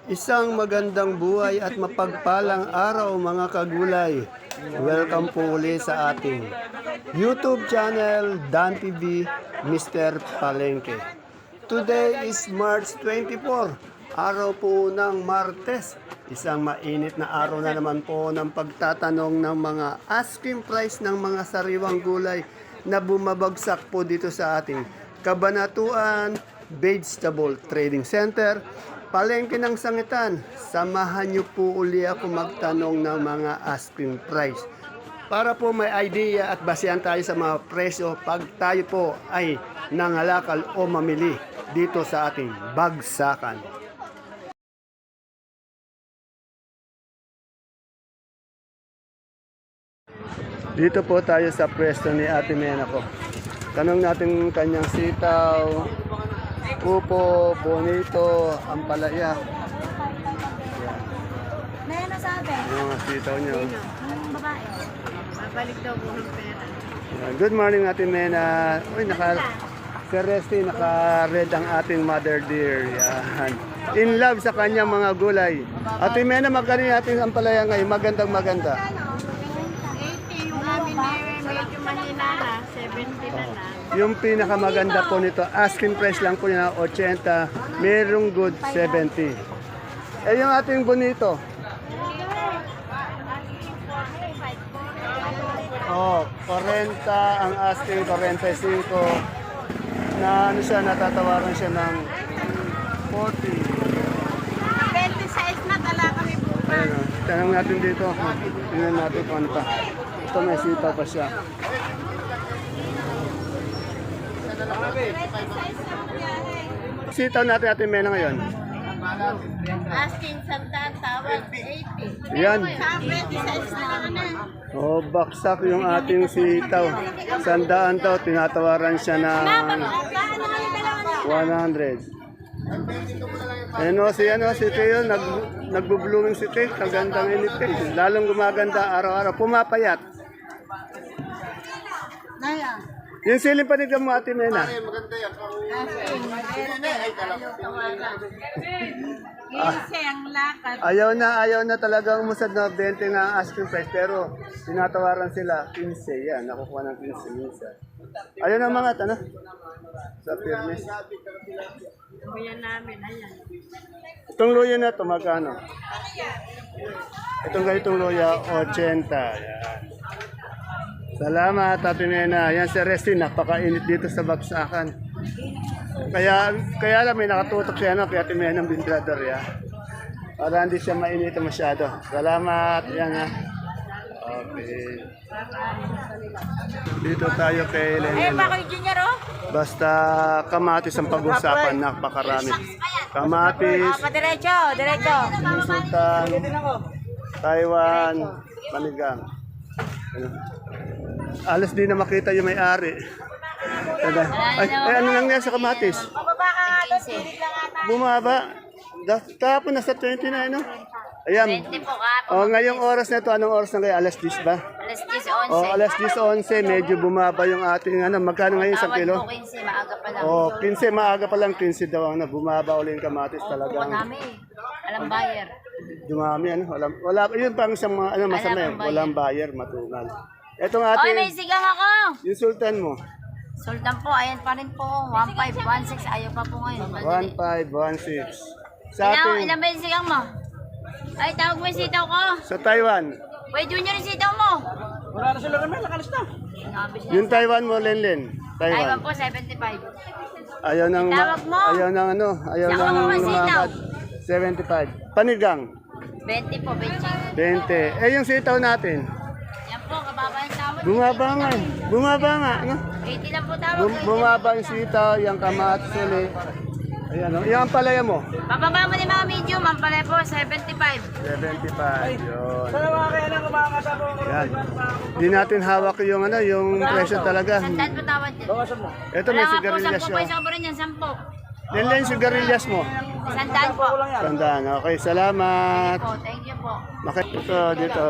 Isang magandang buhay at mapagpalang araw mga kagulay. Welcome po uli sa ating YouTube channel Dan TV Mr. Palengke. Today is March 24, araw po ng Martes. Isang mainit na araw na naman po ng pagtatanong ng mga asking price ng mga sariwang gulay na bumabagsak po dito sa ating Kabanatuan Vegetable Trading Center, Palengke ng Sangitan. Samahan niyo po uli ako magtanong ng mga asking price para po may idea at basehan tayo sa mga presyo pag tayo po ay nangalakal o mamili dito sa ating bagsakan. Dito po tayo sa pwesto ni Ate Mena ko. Tanong natin kanyang sitaw, upo, bonito, ampalaya. May ano sabi? Yung mga sitaw niyo. Yung babae. Babalik daw po ng pera. Good morning Ate Mena. Uy, Sir Resty, naka-red ang ating mother dear. Yan. In love sa kanyang mga gulay. Ate Mena, magkano yung ating ampalaya ngayon? Maganda. 80 yung amin medyo mahina na. 70 na lang. Yung pinakamaganda po nito, asking price lang po niya 80, merong good 70. Eh yung ating bonito. Oh, 40 ang asking, 45 na ano siya, natatawaran siya ng 40. 26 na tala kami bukas. Ayun, tanong natin dito. Tingnan natin kung ano pa. Ito may sita pa siya. Sitaw natin Ate Mena ngayon. Asking sandaan, tawad 80. Yan. Sa 26 na lang na. Oh, baksak yung ating sitaw. Sandaan daw, tinatawaran siya ng 100. Si Teo, nagbo-blooming si Teo. Kagandang init eh. Lalong gumaganda araw-araw. Pumapayat. Naya. Yung siling panigang mo, Ate Mena. Kasi ang lakad. Ayaw na talagang umusad na 20 nga ang asking price. Pero tinatawaran sila 15. Yan, nakukuha ng 15 minsan. Ayun ang mga, sa fairness. Kuya namin, ayan. Itong luya na ito, magkano? Itong ganitong luya, 80. Yan. Salamat, Ate Nena. Yan si Resty, napakainit dito sa bagsakan. Kaya lang may nakatutok siya kay Ate Nena ng Bindrador. Yan. Para hindi siya mainit masyado. Salamat. Yan ha. Okay. Dito tayo kay Lenny. Bako yung junior, oh. Basta kamatis ang pag-usapan, napakarami. Kamatis, Diretso. Sultan, Taiwan, Panigang. Alas di na makita yung may-ari. Ano nangyari sa kamatis? Pababa ka nga doon, pilit lang ata. Bumaba. Kahapon nasa 20 na, ano? Ayan. 20 po ka. Ngayong oras na ito, anong oras na kayo? Alas 10 ba? Alas 10, 11. Alas 10, 11, medyo bumaba yung ating, magkano ngayon sa Tawad kilo? po 15, maaga pa lang. 15, maaga pa lang, 15 daw ang bumaba ulit yung kamatis talagang. Marami. Alam buyer. Dumami, wala, yun pang isang masama yun. Walang buyer, matumal. Etong Oy, may ating, sigang ako. yung sultan mo, Sultan po, ayan pa rin po. 1516, ayaw pa po ngayon. 1516. Sa ating, Ilan ba yung sigang mo? Ay, tawag mo yung sitaw ko. sa Taiwan, Uy, junior yung sitaw mo. Wala na sila naman, nakalis na. Sinabi siya. yung Taiwan mo, Lenlen. Taiwan Taiwan. po, 75. Ayaw nang, Tawag mo. ayaw nang ayaw Saka nang mo sitaw. lumakad. 75. Panigang, 20 po, 20. 20. Eh, yung sitaw natin, Yan po, kababa yung tawag. bumaba nga, 80 lang po tawag. Bumaba yung sitaw, yung kamatis ulit. Ayan, yung palaya mo, Bababa mo ni mga medium, ang pala po, 75. 75. Yun. Sana mga kaya na kumakasama ko. Yan. Di natin hawak yung yung presyo talaga. Sandaan po tawad dyan. Bawasan mo. Ito may Wala nga po, sigarilyas 10 po, yun. isang po rin yan, 10. Yan sigarilyas mo. Sandaan po. Tandaan. Okay, salamat. Thank you po. Ito, dito.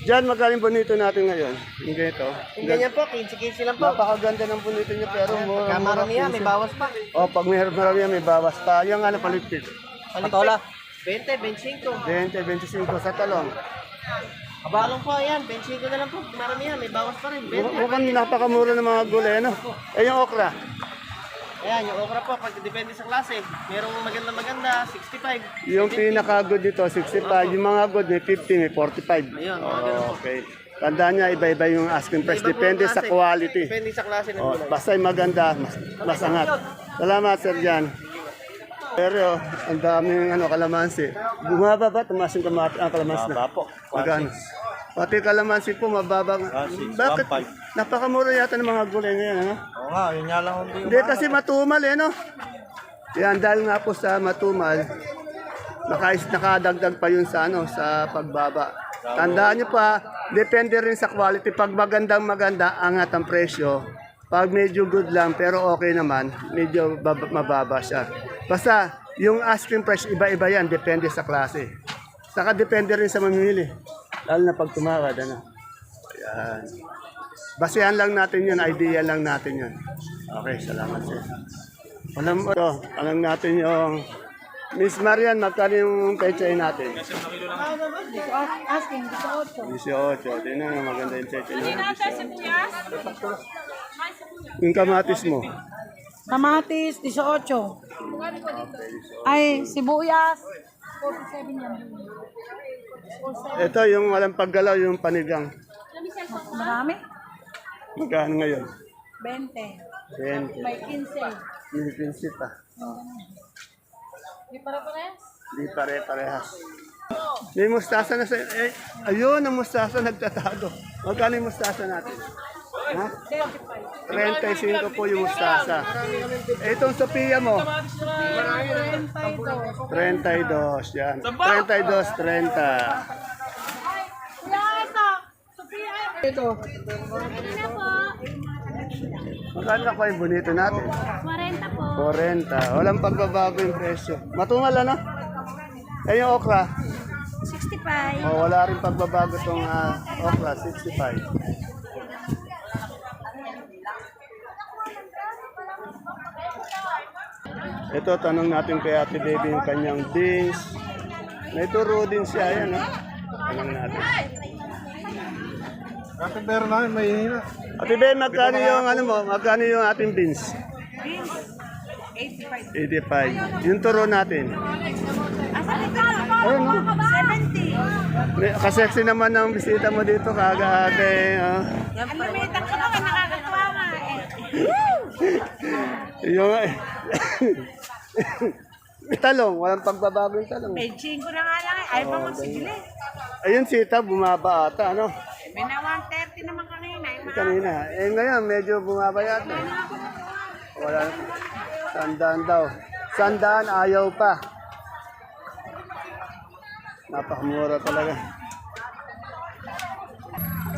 Diyan, magkaling bonito natin ngayon. Yung ganito. Yung ganyan po, 15-15 lang po. Napakaganda ng bonito niyo pero mura. Pagka marami yan, may bawas pa. Oh, pag may marami yan, may bawas pa. Yung paligpit. Patola. 20, 25. 20, 25 sa talong. Kabalong po yan, 25 na lang po. Marami yan, may bawas pa rin. 20. Mukhang napakamura ng mga gulay, ano? Eh, yung okra. Ayan, yung okra po, pag depende sa klase. Merong maganda, 65. Yung pinaka-good dito, 65. Yung mga good, may 50, may 45. Ayun, mga ganun po. Okay. Tandaan niya, iba-iba yung asking price. Iba po Depende ang sa klase. quality. Depende sa klase ng Oh, gulay. basta yung maganda, mas angat. Salamat, Sir Jan. Pero, ang daming kalamansi. Bumaba ba? Tumaas yung kalamansi na? Po. Magkano? Pati kalamansi po, mababa. Bakit? 1.5. Napakamura yata ng mga gulay ngayon, ano? Oo nga, yun nga lang hindi Hindi, kasi matumal, no? Yan, dahil nga po sa matumal, nakadagdag pa yun sa, sa pagbaba. Tandaan nyo pa, depende rin sa quality. Pag magandang maganda, angat ang presyo. Pag medyo good lang, pero okay naman, medyo mababa siya. Basta, yung asking price, iba-iba yan, depende sa klase. Saka depende rin sa mamimili. Lalo na pag tumawad, ano. Ayan. Basehan lang natin yun, idea lang natin yun. Okay, salamat sir. Alam natin yung Miss Marian, magkano yung pechay natin? Asking, 18. Tingnan nga, maganda yung pechay natin. Yung kamatis mo. Kamatis, 18. Ay, sibuyas. 47 yan. Ito yung walang paggalaw, yung panigang. Marami? Magkano ngayon? 20. 20. May 15. Pinipinsit pa. Di para-parehas? Di pare-parehas. May mustasa na sa... ayun, ang mustasa nagtatago. Magkano yung mustasa natin? Ha? 35 po yung mustasa. Itong Sophia mo? 32. Yan. 32, 30. Magkano na po yung bonito natin? 40 po. 40. Walang pagbabago yung presyo. Matumal, ano? Eh, yung okra? 65. Oh, wala rin pagbabago itong okra, 65. Ito, tanong natin kay Ate Baby yung kanyang beans. May turo din siya, yan. Tanong natin. Ate, pero namin may hihina. Ate Baby, magkano yung, magkano yung ating beans? 85. Yung turo natin. Ayun, no? 70. Kaseksi naman ang bisita mo dito, kagaaga eh. Alamitan ka naman, nakakatawa nga eh. Yung talong, walang pagbabago yung talong. Beijing ko na nga lang eh. Ay pa magsigili. Ayun sita, bumaba ata, ano? May na 130 naman kanina. Kanina. Eh ngayon, medyo bumaba yata. Wala. Sandaan daw. Sandaan, ayaw pa. Napakamura talaga.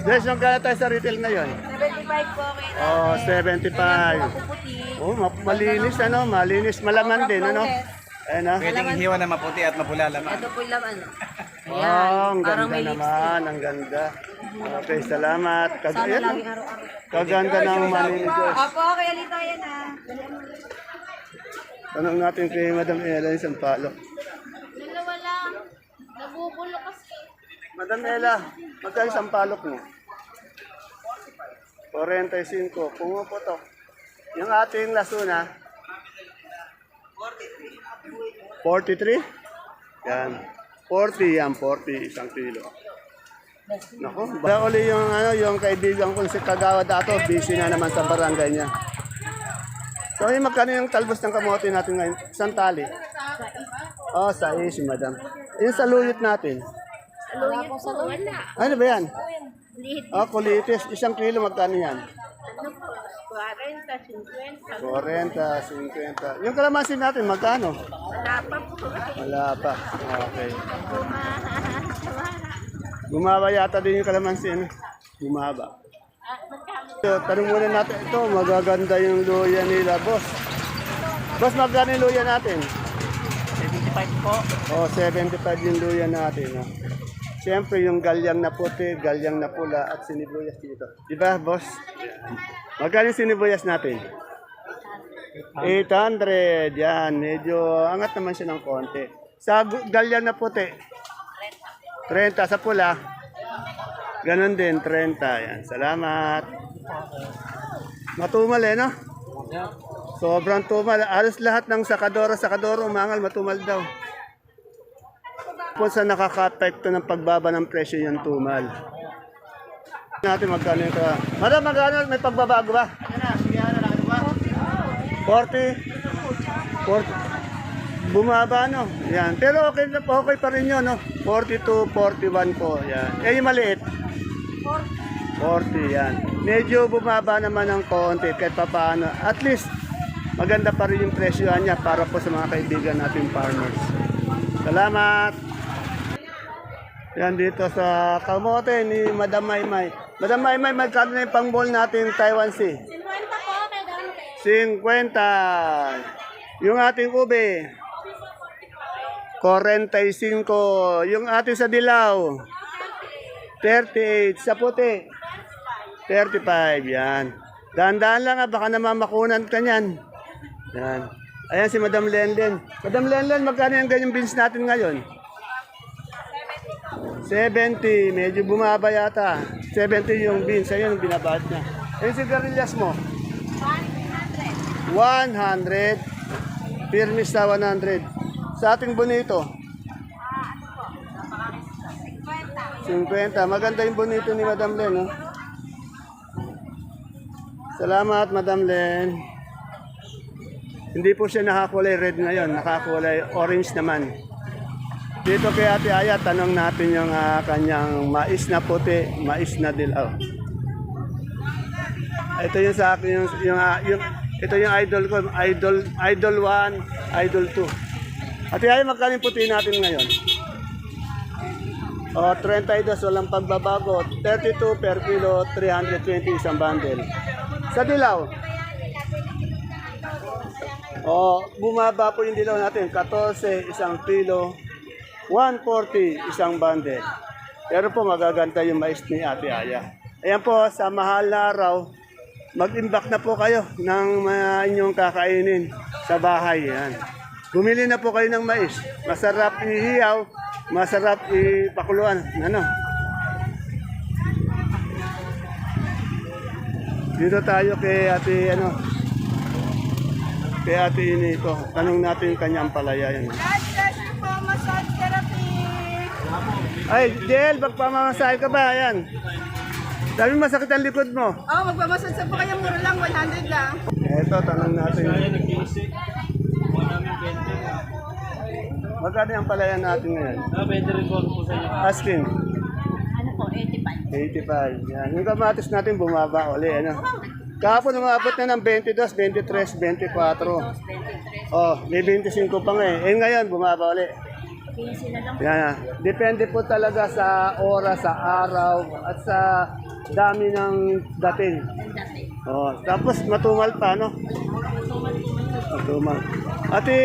Yes, yung kaya tayo sa retail ngayon. 75 po okay. Oh, 75. Puputi. Oh, malinis ano, malinis, malaman din ano. Ayun ah. Pwedeng hiwa na maputi at mapula laman. Ito po yung laman. Oh, ang ganda naman, ang ganda. Okay, salamat. Kaganda ng managers. Opo, kaya dito yan ah. Tanong natin kay Madam Ella yung Sampalo. Dalawa lang. Nabubulo kasi. Madam Ella, magkano yung Sampalok mo? 45. Pumuputok. Yung ating lasuna? 43. Yan. 40 yan, 40 isang kilo. Nako, ba uli yung yung kaibigan ko si Kagawad dato, busy na naman sa barangay niya. So, yung magkano yung talbos ng kamote natin ngayon? Isang tali? Oh, sa si Madam. Yung saluyot natin. Saluyot po, wala. Ano ba yan? Liit. Oh, kulitis. Isang kilo magkano yan? Ano po? 40, 50. 40, 50. Yung kalamansi natin, magkano? Wala pa po. Wala pa. Okay. Bumaba yata din yung kalamansi. Ano? Bumaba. So, tanong muna natin ito. Magaganda yung luya nila, boss. Boss, magkano yung luya natin? 75 po. Oh, 75 yung luya natin. Oh. Siyempre, yung galyang na puti, galyang na pula, at sinibuyas dito. Diba, boss? Magkano yung sinibuyas natin? 800. Yan, medyo angat naman siya ng konti. Sa galyan na puti? 30 sa pula. Ganon din, 30. Yan. Salamat. Matumal no? Sobrang tumal. Alos lahat ng sakadoro, umangal, matumal daw. Po sa nakaka-apekto ng pagbaba ng presyo yung tumal. Natin magkano yung ka. Madam, magkano? May pagbabago ba? 40? 40? Bumaba, no? Yan. Pero okay pa rin yun, no? 42, 41 po. Yan. Eh, yung maliit? 40, yan. Medyo bumaba naman ng konti kahit pa paano. At least, maganda pa rin yung presyo niya para po sa mga kaibigan natin farmers. Salamat! Yan dito sa kamote ni Madam Maymay. Madam Maymay, magkano na yung pang-ball natin Taiwan Sea? 50 po, kay Dante. 50. Yung ating ube, 45. Yung ating sa dilaw, 38. Sa puti, 35. Yan. Dahan-dahan lang baka namamakunan ka niyan. Yan. Ayan si Madam Lenlen. Madam Lenlen, magkano yung ganyang beans natin ngayon? 70. Medyo bumaba yata. 70 yung beans. Ayun, yung binabahat niya. Yung sigarilyas mo? 100. Firmis na 100. Sa ating bonito? 50. Maganda yung bonito ni Madam Len. No? Salamat, Madam Len. Hindi po siya nakakulay red ngayon. Nakakulay orange naman. Dito kay Ate Aya, tanong natin yung kanyang mais na puti, mais na dilaw. Ito yung sa akin, ito yung idol ko, idol 1, idol 2. Ate Aya, magkano yung puti natin ngayon? O, 32, walang pagbabago. 32 per kilo, 320 isang bundle. Sa dilaw? O, bumaba po yung dilaw natin. 14 isang kilo, 140 isang bundle. Pero po magaganda yung mais ni Ate Aya. Ayan po, sa mahal na araw, mag-imbak na po kayo ng inyong kakainin sa bahay. Yan. Bumili na po kayo ng mais. Masarap ihiyaw, masarap ipakuluan. Ano? Dito tayo kay Ate, kay Ate Inito. Tanong natin yung kanyang palaya. Yan. Ay, Del, magpamamasahe ka ba? Ayan. Sabi masakit ang likod mo. Oh, magpamasansa po kayo, mura lang, 100 lang. Eto, tanong natin. Magkano ang palaya natin ngayon? 20 rin po sa inyo. Asking. Ano po, 85. 85. Yan. Yung kamatis natin bumaba uli. Ano? Kahapon umabot na ng 22, 23, 24. Oh, may 25 pa nga eh. Eh ngayon, bumaba uli. 15 na lang. Yan. Depende po talaga sa oras, sa araw, at sa dami ng dating. Ang dati. Oh, tapos matumal pa, no? Matumal. Ate,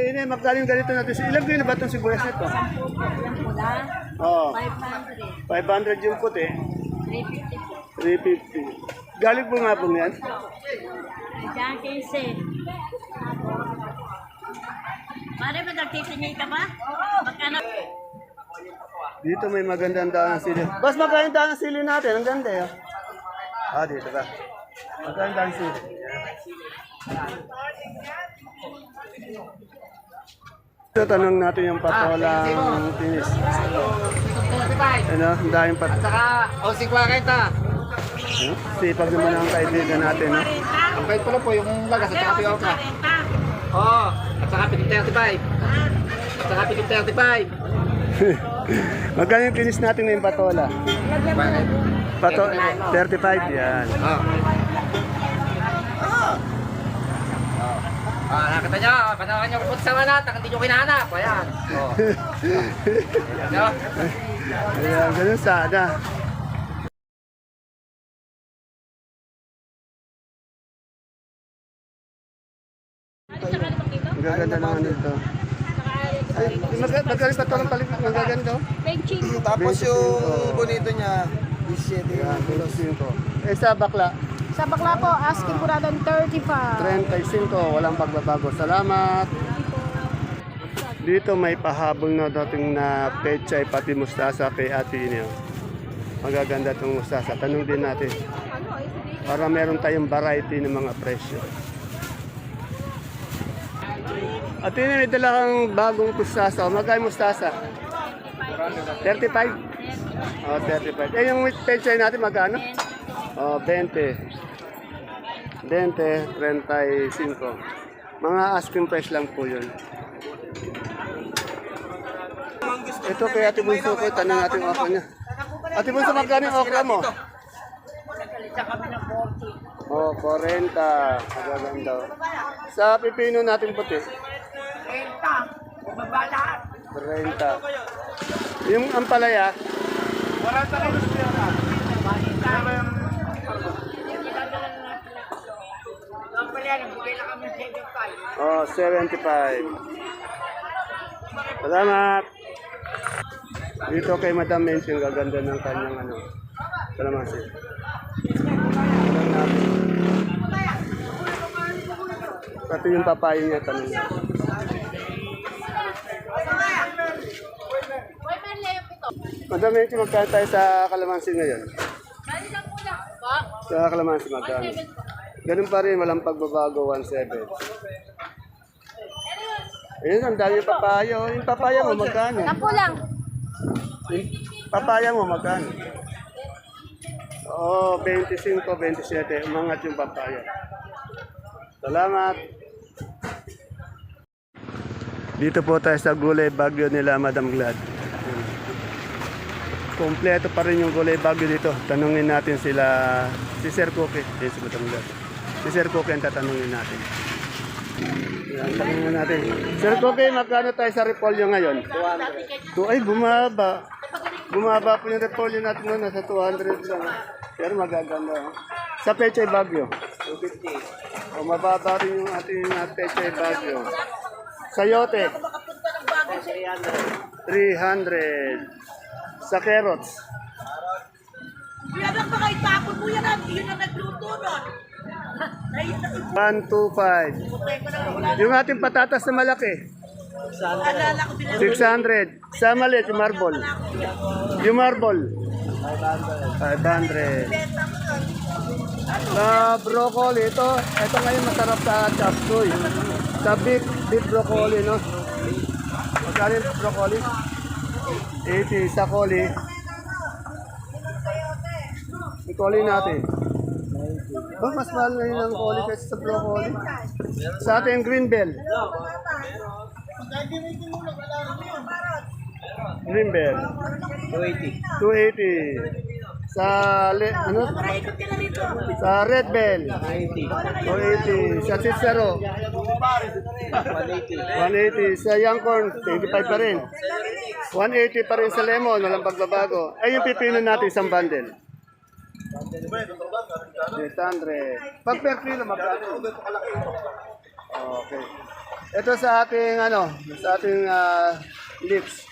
ini magkaling ganito natin. Ilang kilo ba itong sibuyas nito? 10 po, yung pula, Oo. 500. 500 yung puti. 350 po. 350. Galing po nga po yan. Diyan, 15. Pare, magagtitingin ka ba? Magkano? Dito may magandang daan ng sili. Bas, magkaling daan ng sili natin. Ang ganda eh. Ah, dito ba? Magkaling daan ng sili. Ito, tanong natin yung patolang tinis. Ano, ang daming pat... Saka, o 50. Sipag naman ang kaibigan natin, no? Ang kahit pala po yung lagas at saka piyoka. Oo, at saka 35. At saka 35. Magkano yung tinis natin ngayong patola? Pato, 35, yan. Nakita nyo, panawakan nyo kung sa manat, ang hindi nyo kinahanap. Ayan. Ayan. Ayan, ganun sana. Ang gaganda naman nito. Magkano pa ito ng palit? Ang gaganda, oh. Tapos yung bonito niya, 17. Yan, 25. Eh, sa bakla, Sa bakla po, asking ko natin 35. 35. Walang pagbabago. Salamat. Dito may pahabol na dating na pechay pati mustasa kay Ate Ineo. Magaganda itong mustasa. Tanong din natin. Para meron tayong variety ng mga presyo. Ate Ineo, may dala kang bagong mustasa. Magkano mustasa? 35? Oh, 35. Eh, yung pechay natin magkano? Oh, 20. 20, 35. Mga asking price lang po yun. Ito kay Ate Bunso ko, tanong natin yung okra niya. Ate Bunso, magkano yung okra mo? Oh, 40. Magaganda. Sa pipino natin puti? 30. Yung ampalaya? 40 kayo siya. Oh, 75. Salamat. Dito kay Madam Menching, gaganda ng kanyang ano. Kalamansi. Pati yung papayo niya, tanong niya. Madam Menching, magkano tayo sa kalamansi ngayon? Sa kalamansi, magkano? Ganun pa rin, walang pagbabago, 1.7. Ayun, ang dami yung papaya. Yung papaya mo, magkano? 10 lang. Yung papaya mo, magkano? Oo, 25, 27. Umangat yung papaya. Salamat. Dito po tayo sa gulay bagyo nila, Madam Glad. Kompleto pa rin yung gulay bagyo dito. Tanungin natin sila, si Sir Cookie. Si Madam Glad. Si Sir Cookie ang tatanungin natin. Yan, tanungin natin. Sir Cookie, magkano tayo sa repolyo ngayon? 200. Ay, bumaba. Bumaba po yung repolyo natin na nasa 200 lang. Pero magaganda. Sa Pechay Bagyo? 250. O, mababa rin yung ating Pechay Bagyo. Sayote? 300. Sa carrots? Kuya lang baka itapon mo yan at yun ang nagluto nun. 125. Yung ating patatas na malaki? Alala ko 600. Sa maliit, yung marble. Yung marble? 500. Sa broccoli, ito ngayon masarap sa chop suey. Sa beef broccoli, no? Magkano yung broccoli? 80. Sa coli. Yung coli natin. Ba, mas mahal ngayon ang coli kaysa sa broccoli. Sa ating green bell. Green bell. 280. Sa sa red bell. 280. Sa Cicero. 180. Sa young corn, 25 pa rin. 180 pa rin sa lemon, walang pagbabago. Ay, yung pipino natin, isang bundle. 800. Pag per kilo, magkano? Okay. Ito sa ating, lips.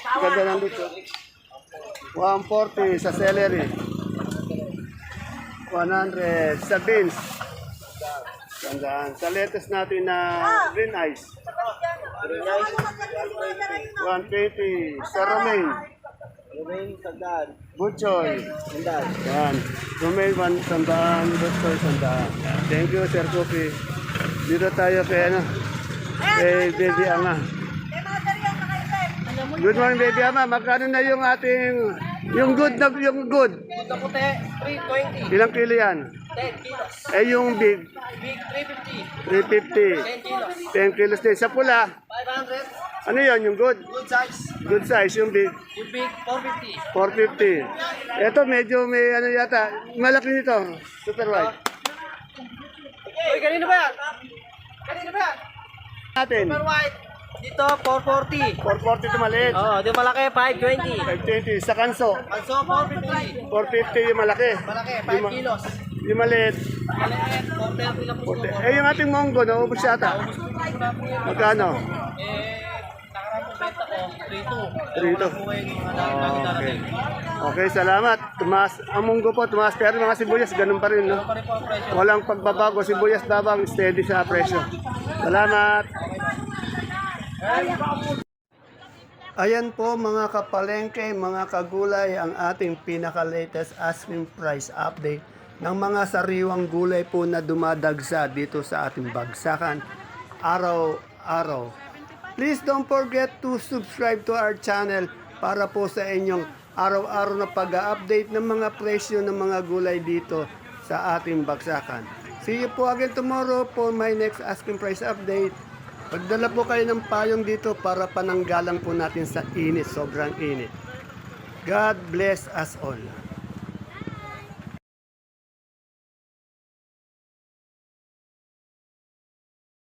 Ganda ng lips. 140 sa celery. 100 sa beans. Gandaan. Sa lettuce natin na green ice. 120 sa romaine. Butchoy. Yan. Romaine, 100. Butchoy, 100. Thank you, Sir Cookie. Dito tayo kay Baby Ama. Good morning, Baby Ama. Magkano na yung ating, yung good? Ito puti, 320. Ilang kilo yan? 10 kilos. Eh, yung big? Big, 350. 350. 10 kilos. 10 kilos din. Sa pula, 500. ano yun, yung good? Good size. Good size, yung big? Yung big, 450. 450. Ito, medyo may ano yata. Malaki nito. Super white. Uy, kanino ba yan? Kanino ba yan? Natin. Super white. Dito, 440. 440 ito maliit. Oh, di malaki, 520. 520. Sa kanso. Kanso, 450. 450 yung malaki. Malaki, Yung 5 kilos. Yung maliit. Maliit, 430 lang po. Eh, yung ating monggo, naubos yata. Magkano? Nakarang po benta ko, 3.2. 3.2. Po ngayon yung lagi darating. Okay, salamat. Tumaas, ang munggo po, tumaas. Pero mga sibuyas, ganun pa rin, no? Pa rin po ang presyo. Walang pagbabago. Sibuyas babang steady sa presyo. Salamat. Ayan po mga kapalengke, mga kagulay, ang ating pinaka-latest asking price update ng mga sariwang gulay po na dumadagsa dito sa ating bagsakan araw-araw. Please don't forget to subscribe to our channel para po sa inyong araw-araw na pag-update ng mga presyo ng mga gulay dito sa ating bagsakan. See you po again tomorrow for my next asking price update. Pagdala po kayo ng payong dito para pananggalang po natin sa init, sobrang init. God bless us all.